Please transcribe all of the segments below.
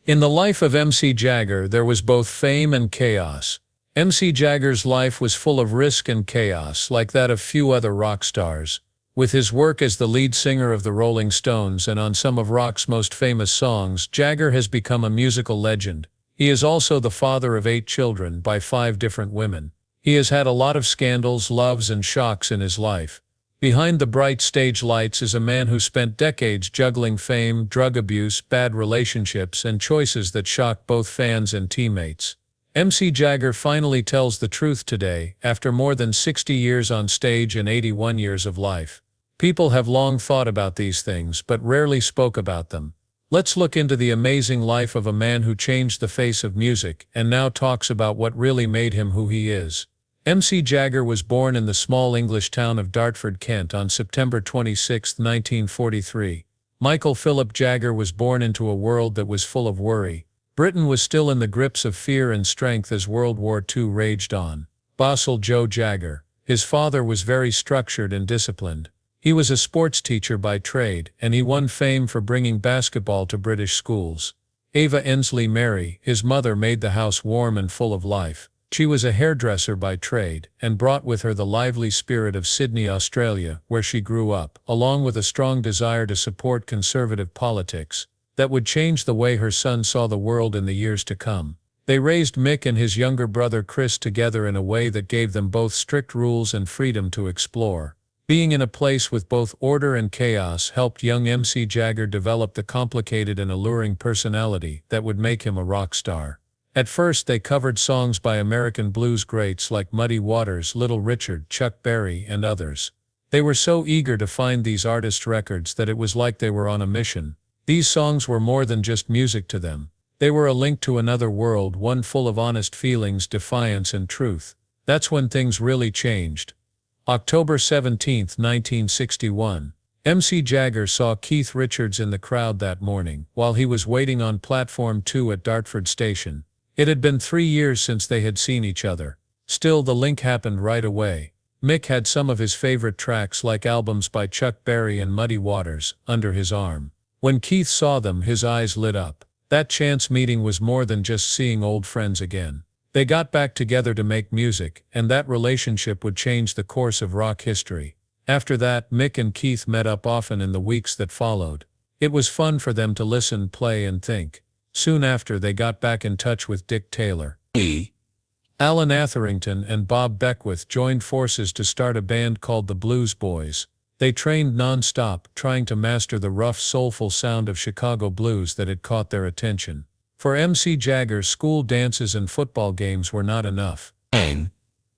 In the life of MC Jagger, there was both fame and chaos. MC Jagger's life was full of risk and chaos, like that of few other rock stars. With his work as the lead singer of the Rolling Stones and on some of rock's most famous songs, Jagger has become a musical legend. He is also the father of 8 children by 5 different women. He has had a lot of scandals, loves, and shocks in his life. Behind the bright stage lights is a man who spent decades juggling fame, drug abuse, bad relationships, and choices that shocked both fans and teammates. MC Jagger finally tells the truth today, after more than 60 years on stage and 81 years of life. People have long thought about these things, but rarely spoke about them. Let's look into the amazing life of a man who changed the face of music and now talks about what really made him who he is. MC Jagger was born in the small English town of Dartford, Kent on September 26, 1943. Michael Philip Jagger was born into a world that was full of worry. Britain was still in the grips of fear and strength as World War II raged on. Bossel Joe Jagger. His father was very structured and disciplined. He was a sports teacher by trade, and he won fame for bringing basketball to British schools. Ava Ensley Mary, his mother, made the house warm and full of life. She was a hairdresser by trade, and brought with her the lively spirit of Sydney, Australia, where she grew up, along with a strong desire to support conservative politics that would change the way her son saw the world in the years to come. They raised Mick and his younger brother Chris together in a way that gave them both strict rules and freedom to explore. Being in a place with both order and chaos helped young MC Jagger develop the complicated and alluring personality that would make him a rock star. At first they covered songs by American blues greats like Muddy Waters, Little Richard, Chuck Berry, and others. They were so eager to find these artists' records that it was like they were on a mission. These songs were more than just music to them. They were a link to another world, one full of honest feelings, defiance, and truth. That's when things really changed. October 17, 1961. MC Jagger saw Keith Richards in the crowd that morning, while he was waiting on Platform 2 at Dartford Station. It had been 3 years since they had seen each other. Still, the link happened right away. Mick had some of his favorite tracks, like albums by Chuck Berry and Muddy Waters, under his arm. When Keith saw them, his eyes lit up. That chance meeting was more than just seeing old friends again. They got back together to make music, and that relationship would change the course of rock history. After that, Mick and Keith met up often in the weeks that followed. It was fun for them to listen, play, and think. Soon after, they got back in touch with Dick Taylor. Alan Atherington and Bob Beckwith joined forces to start a band called the Blues Boys. They trained non-stop, trying to master the rough, soulful sound of Chicago blues that had caught their attention. For MC Jagger, school dances and football games were not enough.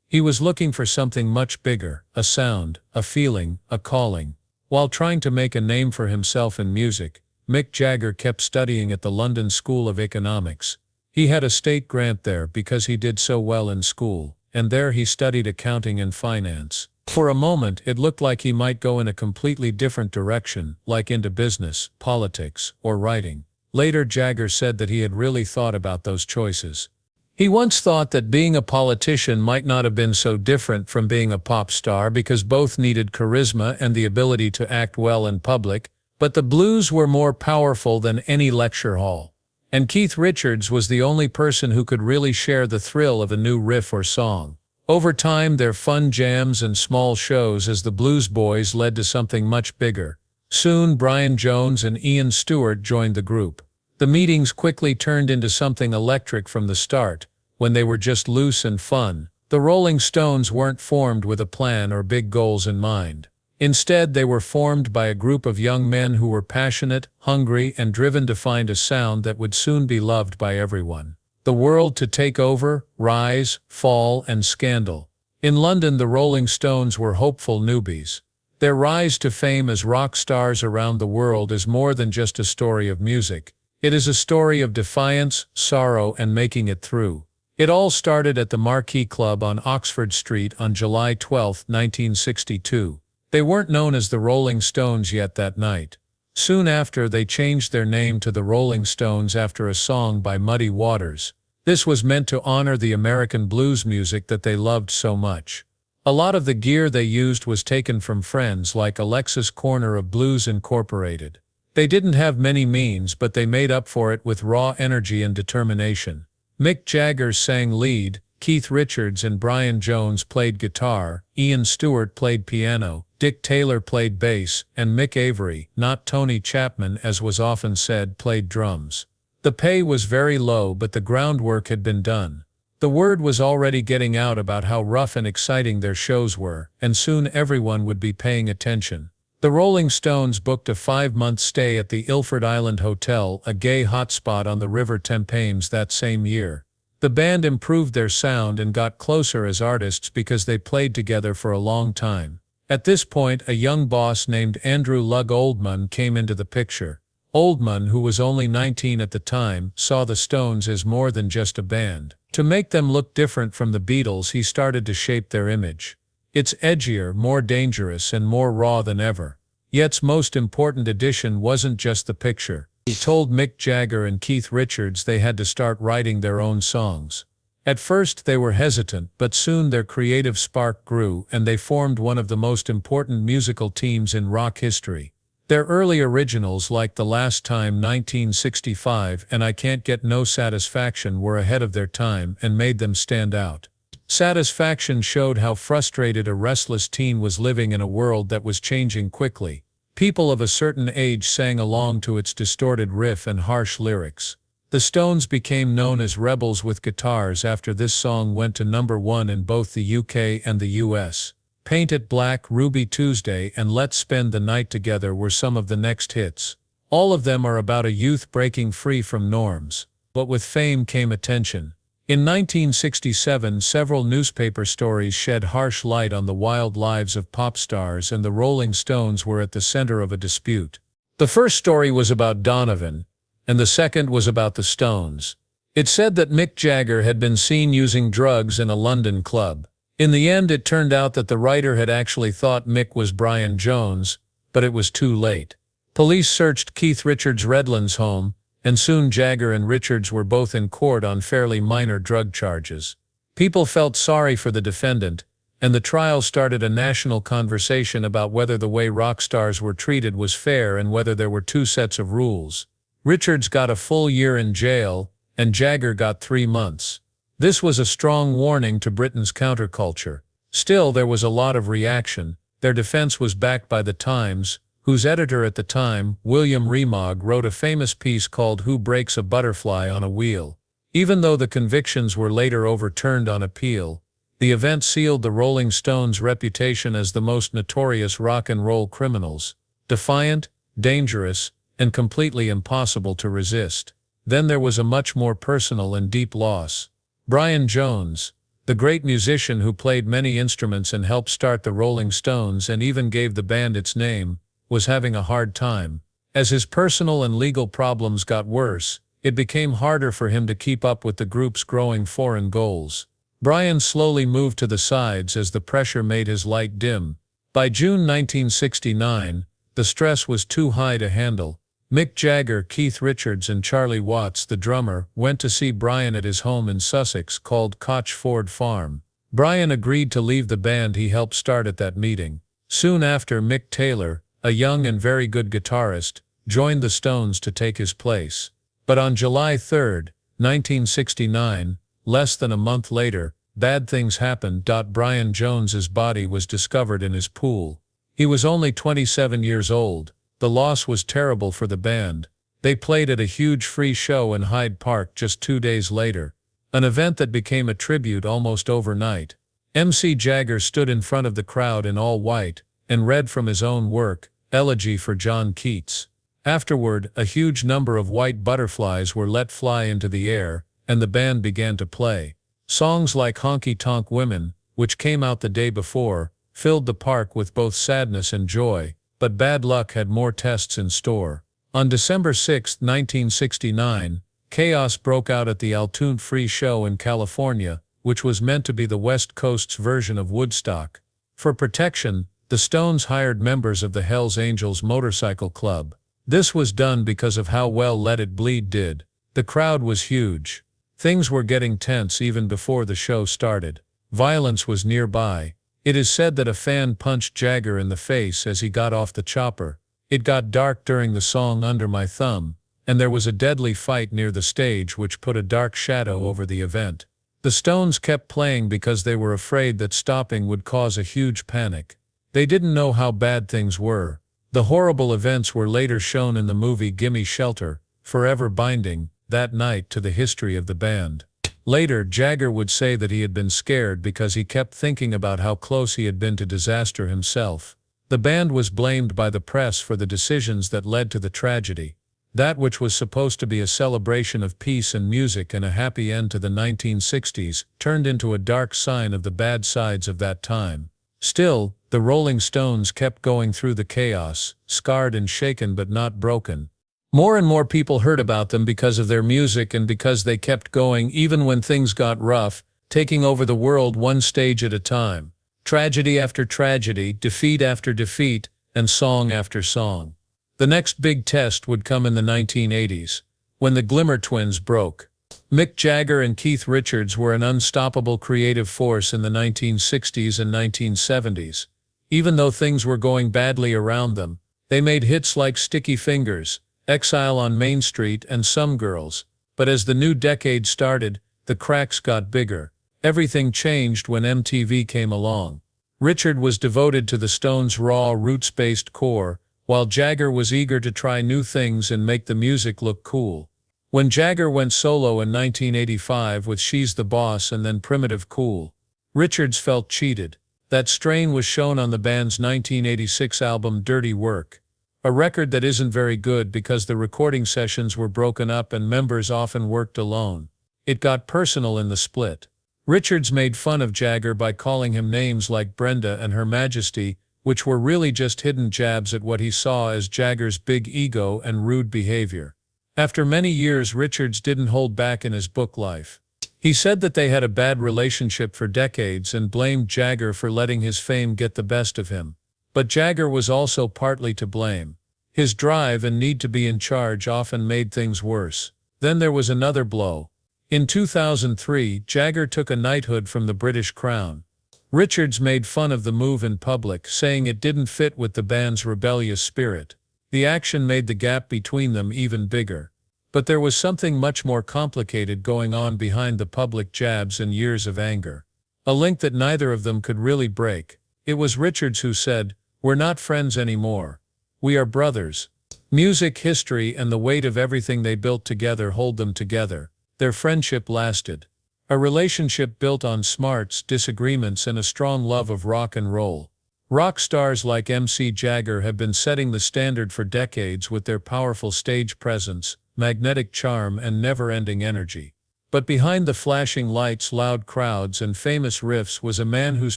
He was looking for something much bigger, a sound, a feeling, a calling. While trying to make a name for himself in music, Mick Jagger kept studying at the London School of Economics. He had a state grant there because he did so well in school, and there he studied accounting and finance. For a moment, it looked like he might go in a completely different direction, like into business, politics, or writing. Later, Jagger said that he had really thought about those choices. He once thought that being a politician might not have been so different from being a pop star because both needed charisma and the ability to act well in public, but the blues were more powerful than any lecture hall. And Keith Richards was the only person who could really share the thrill of a new riff or song. Over time, their fun jams and small shows as the Blues Boys led to something much bigger. Soon, Brian Jones and Ian Stewart joined the group. The meetings quickly turned into something electric from the start, when they were just loose and fun. The Rolling Stones weren't formed with a plan or big goals in mind. Instead, they were formed by a group of young men who were passionate, hungry, and driven to find a sound that would soon be loved by everyone. The world to take over, rise, fall, and scandal. In London, the Rolling Stones were hopeful newbies. Their rise to fame as rock stars around the world is more than just a story of music. It is a story of defiance, sorrow, and making it through. It all started at the Marquee Club on Oxford Street on July 12, 1962. They weren't known as the Rolling Stones yet that night. Soon after, they changed their name to the Rolling Stones after a song by Muddy Waters. This was meant to honor the American blues music that they loved so much. A lot of the gear they used was taken from friends like Alexis Corner of Blues Incorporated. They didn't have many means, but they made up for it with raw energy and determination. Mick Jagger sang lead, Keith Richards and Brian Jones played guitar, Ian Stewart played piano, Dick Taylor played bass, and Mick Avery, not Tony Chapman as was often said, played drums. The pay was very low, but the groundwork had been done. The word was already getting out about how rough and exciting their shows were, and soon everyone would be paying attention. The Rolling Stones booked a 5-month stay at the Ilford Island Hotel, a gay hotspot on the River Thames that same year. The band improved their sound and got closer as artists because they played together for a long time. At this point, a young boss named Andrew Lug Oldman came into the picture. Oldman, who was only 19 at the time, saw the Stones as more than just a band. To make them look different from the Beatles, he started to shape their image. It's edgier, more dangerous, and more raw than ever. Yet's most important addition wasn't just the picture. He told Mick Jagger and Keith Richards they had to start writing their own songs. At first they were hesitant, but soon their creative spark grew and they formed one of the most important musical teams in rock history. Their early originals like The Last Time 1965 and I Can't Get No Satisfaction were ahead of their time and made them stand out. Satisfaction showed how frustrated a restless teen was living in a world that was changing quickly. People of a certain age sang along to its distorted riff and harsh lyrics. The Stones became known as rebels with guitars after this song went to #1 in both the UK and the US. Paint It Black, Ruby Tuesday, and Let's Spend the Night Together were some of the next hits. All of them are about a youth breaking free from norms. But with fame came attention. In 1967, several newspaper stories shed harsh light on the wild lives of pop stars, and the Rolling Stones were at the center of a dispute. The first story was about Donovan, and the second was about the Stones. It said that Mick Jagger had been seen using drugs in a London club. In the end, it turned out that the writer had actually thought Mick was Brian Jones, but it was too late. Police searched Keith Richards' Redlands home, and soon Jagger and Richards were both in court on fairly minor drug charges. People felt sorry for the defendant, and the trial started a national conversation about whether the way rock stars were treated was fair and whether there were two sets of rules. Richards got a full year in jail, and Jagger got 3 months. This was a strong warning to Britain's counterculture. Still, there was a lot of reaction. Their defense was backed by The Times, whose editor at the time, William Remog, wrote a famous piece called Who Breaks a Butterfly on a Wheel. Even though the convictions were later overturned on appeal, the event sealed the Rolling Stones' reputation as the most notorious rock and roll criminals, defiant, dangerous, and completely impossible to resist. Then there was a much more personal and deep loss. Brian Jones, the great musician who played many instruments and helped start the Rolling Stones and even gave the band its name, was having a hard time. As his personal and legal problems got worse, it became harder for him to keep up with the group's growing foreign goals. Brian slowly moved to the sides as the pressure made his light dim. By June 1969, the stress was too high to handle. Mick Jagger, Keith Richards and Charlie Watts, the drummer, went to see Brian at his home in Sussex called Cochford Farm. Brian agreed to leave the band he helped start at that meeting. Soon after, Mick Taylor, a young and very good guitarist, joined the Stones to take his place. But on July 3, 1969, less than a month later, bad things happened. Brian Jones's body was discovered in his pool. He was only 27 years old. The loss was terrible for the band. They played at a huge free show in Hyde Park just 2 days later, an event that became a tribute almost overnight. MC Jagger stood in front of the crowd in all white, and read from his own work, Elegy for John Keats. Afterward, a huge number of white butterflies were let fly into the air, and the band began to play. Songs like Honky Tonk Women, which came out the day before, filled the park with both sadness and joy, but bad luck had more tests in store. On December 6, 1969, chaos broke out at the Altoona Free Show in California, which was meant to be the West Coast's version of Woodstock. For protection, the Stones hired members of the Hells Angels Motorcycle Club. This was done because of how well Let It Bleed did. The crowd was huge. Things were getting tense even before the show started. Violence was nearby. It is said that a fan punched Jagger in the face as he got off the chopper. It got dark during the song Under My Thumb, and there was a deadly fight near the stage which put a dark shadow over the event. The Stones kept playing because they were afraid that stopping would cause a huge panic. They didn't know how bad things were. The horrible events were later shown in the movie Gimme Shelter, forever binding, that night to the history of the band. Later, Jagger would say that he had been scared because he kept thinking about how close he had been to disaster himself. The band was blamed by the press for the decisions that led to the tragedy. That which was supposed to be a celebration of peace and music and a happy end to the 1960s turned into a dark sign of the bad sides of that time. Still, the Rolling Stones kept going through the chaos, scarred and shaken but not broken. More and more people heard about them because of their music and because they kept going even when things got rough, taking over the world one stage at a time. Tragedy after tragedy, defeat after defeat, and song after song. The next big test would come in the 1980s, when the Glimmer Twins broke. Mick Jagger and Keith Richards were an unstoppable creative force in the 1960s and 1970s. Even though things were going badly around them, they made hits like Sticky Fingers, Exile on Main Street, and Some Girls. But as the new decade started, the cracks got bigger. Everything changed when MTV came along. Richard was devoted to the Stones' raw, roots-based core, while Jagger was eager to try new things and make the music look cool. When Jagger went solo in 1985 with She's the Boss and then Primitive Cool, Richards felt cheated. That strain was shown on the band's 1986 album Dirty Work, a record that isn't very good because the recording sessions were broken up and members often worked alone. It got personal in the split. Richards made fun of Jagger by calling him names like Brenda and Her Majesty, which were really just hidden jabs at what he saw as Jagger's big ego and rude behavior. After many years, Richards didn't hold back in his book Life. He said that they had a bad relationship for decades and blamed Jagger for letting his fame get the best of him. But Jagger was also partly to blame. His drive and need to be in charge often made things worse. Then there was another blow. In 2003, Jagger took a knighthood from the British Crown. Richards made fun of the move in public, saying it didn't fit with the band's rebellious spirit. The action made the gap between them even bigger. But there was something much more complicated going on behind the public jabs and years of anger. A link that neither of them could really break. It was Richards who said, "We're not friends anymore. We are brothers." Music, history, and the weight of everything they built together hold them together. Their friendship lasted. A relationship built on smarts, disagreements, and a strong love of rock and roll. Rock stars like MC Jagger have been setting the standard for decades with their powerful stage presence, magnetic charm, and never-ending energy. But behind the flashing lights, loud crowds, and famous riffs was a man whose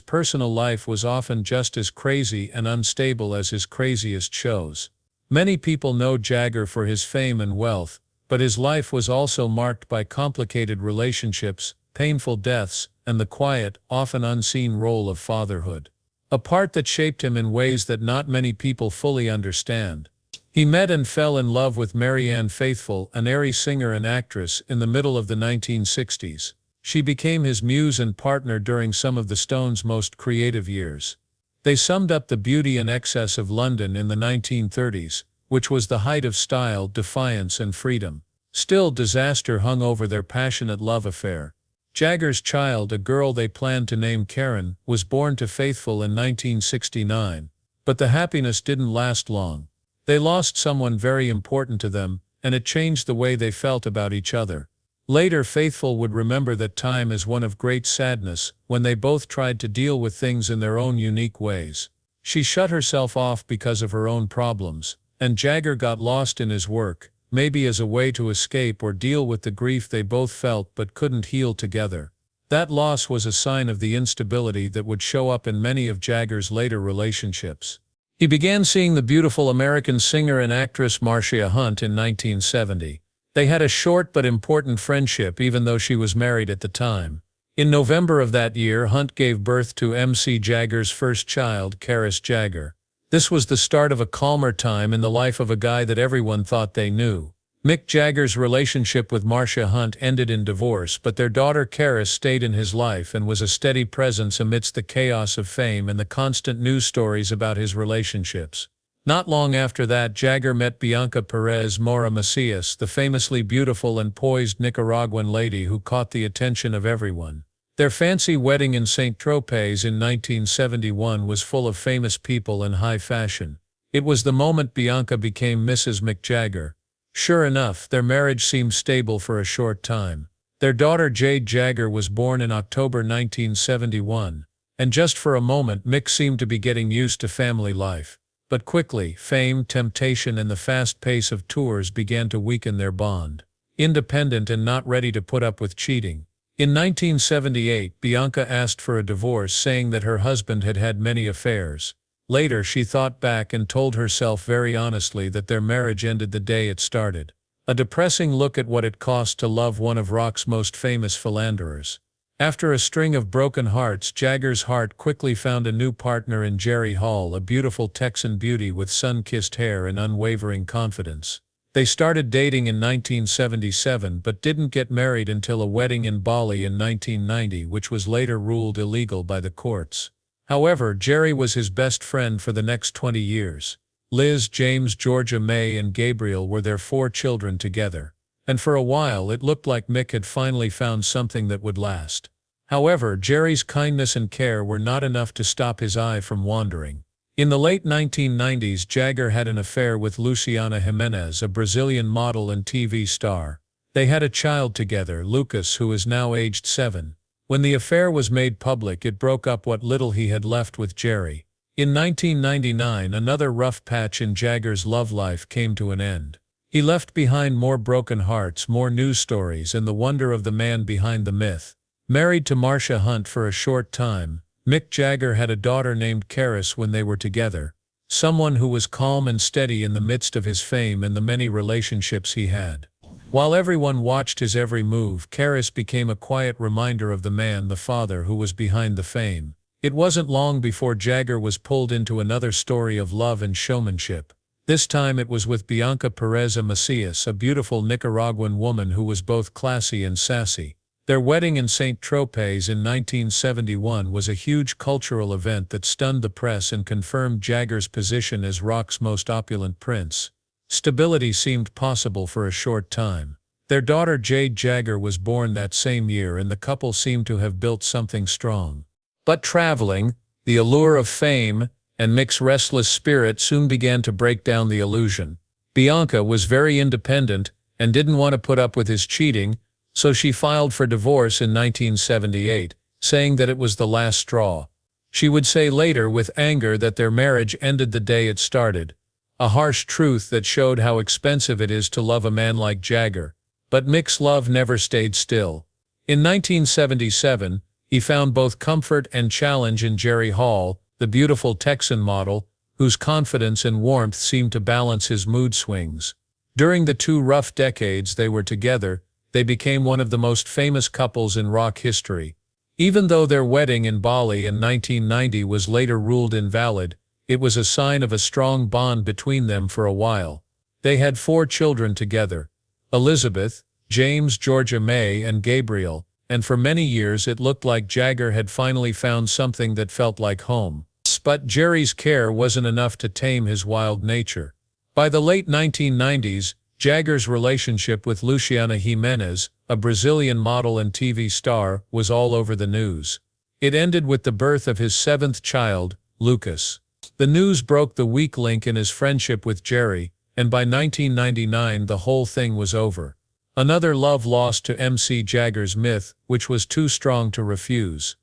personal life was often just as crazy and unstable as his craziest shows. Many people know Jagger for his fame and wealth, but his life was also marked by complicated relationships, painful deaths, and the quiet, often unseen role of fatherhood. A part that shaped him in ways that not many people fully understand. He met and fell in love with Marianne Faithfull, an airy singer and actress, in the middle of the 1960s. She became his muse and partner during some of the Stones' most creative years. They summed up the beauty and excess of London in the 1930s, which was the height of style, defiance, and freedom. Still, disaster hung over their passionate love affair. Jagger's child, a girl they planned to name Karen, was born to Faithfull in 1969. But the happiness didn't last long. They lost someone very important to them, and it changed the way they felt about each other. Later, Faithfull would remember that time as one of great sadness, when they both tried to deal with things in their own unique ways. She shut herself off because of her own problems, and Jagger got lost in his work, maybe as a way to escape or deal with the grief they both felt but couldn't heal together. That loss was a sign of the instability that would show up in many of Jagger's later relationships. He began seeing the beautiful American singer and actress Marcia Hunt in 1970. They had a short but important friendship even though she was married at the time. In November of that year, Hunt gave birth to MC Jagger's first child, Karis Jagger. This was the start of a calmer time in the life of a guy that everyone thought they knew. Mick Jagger's relationship with Marcia Hunt ended in divorce, but their daughter Karis stayed in his life and was a steady presence amidst the chaos of fame and the constant news stories about his relationships. Not long after that, Jagger met Bianca Perez Mora Macias, the famously beautiful and poised Nicaraguan lady who caught the attention of everyone. Their fancy wedding in St. Tropez in 1971 was full of famous people and high fashion. It was the moment Bianca became Mrs. Mick Jagger. Sure enough, their marriage seemed stable for a short time. Their daughter Jade Jagger was born in October 1971, and just for a moment Mick seemed to be getting used to family life. But quickly, fame, temptation, and the fast pace of tours began to weaken their bond. Independent and not ready to put up with cheating. In 1978, Bianca asked for a divorce, saying that her husband had had many affairs. Later, she thought back and told herself very honestly that their marriage ended the day it started. A depressing look at what it cost to love one of rock's most famous philanderers. After a string of broken hearts, Jagger's heart quickly found a new partner in Jerry Hall, a beautiful Texan beauty with sun-kissed hair and unwavering confidence. They started dating in 1977 but didn't get married until a wedding in Bali in 1990, which was later ruled illegal by the courts. However, Jerry was his best friend for the next 20 years. Liz, James, Georgia May, and Gabriel were their 4 children together. And for a while it looked like Mick had finally found something that would last. However, Jerry's kindness and care were not enough to stop his eye from wandering. In the late 1990s, Jagger had an affair with Luciana Jimenez, a Brazilian model and TV star. They had a child together, Lucas, who is now aged 7. When the affair was made public, it broke up what little he had left with Jerry. In 1999, another rough patch in Jagger's love life came to an end. He left behind more broken hearts, more news stories, and the wonder of the man behind the myth. Married to Marcia Hunt for a short time, Mick Jagger had a daughter named Karis when they were together, someone who was calm and steady in the midst of his fame and the many relationships he had. While everyone watched his every move, Karis became a quiet reminder of the man, the father, who was behind the fame. It wasn't long before Jagger was pulled into another story of love and showmanship. This time it was with Bianca Perez Macias, a beautiful Nicaraguan woman who was both classy and sassy. Their wedding in St. Tropez in 1971 was a huge cultural event that stunned the press and confirmed Jagger's position as rock's most opulent prince. Stability seemed possible for a short time. Their daughter Jade Jagger was born that same year, and the couple seemed to have built something strong. But traveling, the allure of fame, and Mick's restless spirit soon began to break down the illusion. Bianca was very independent and didn't want to put up with his cheating, so she filed for divorce in 1978, saying that it was the last straw. She would say later with anger that their marriage ended the day it started. A harsh truth that showed how expensive it is to love a man like Jagger. But Mick's love never stayed still. In 1977, he found both comfort and challenge in Jerry Hall, the beautiful Texan model, whose confidence and warmth seemed to balance his mood swings. During the 2 rough decades they were together, they became one of the most famous couples in rock history. Even though their wedding in Bali in 1990 was later ruled invalid, it was a sign of a strong bond between them for a while. They had 4 children together: Elizabeth, James, Georgia May, and Gabriel, and for many years it looked like Jagger had finally found something that felt like home. But Jerry's care wasn't enough to tame his wild nature. By the late 1990s, Jagger's relationship with Luciana Jimenez, a Brazilian model and TV star, was all over the news. It ended with the birth of his 7th child, Lucas. The news broke the weak link in his friendship with Jerry, and by 1999 the whole thing was over. Another love lost to MC Jagger's myth, which was too strong to refuse.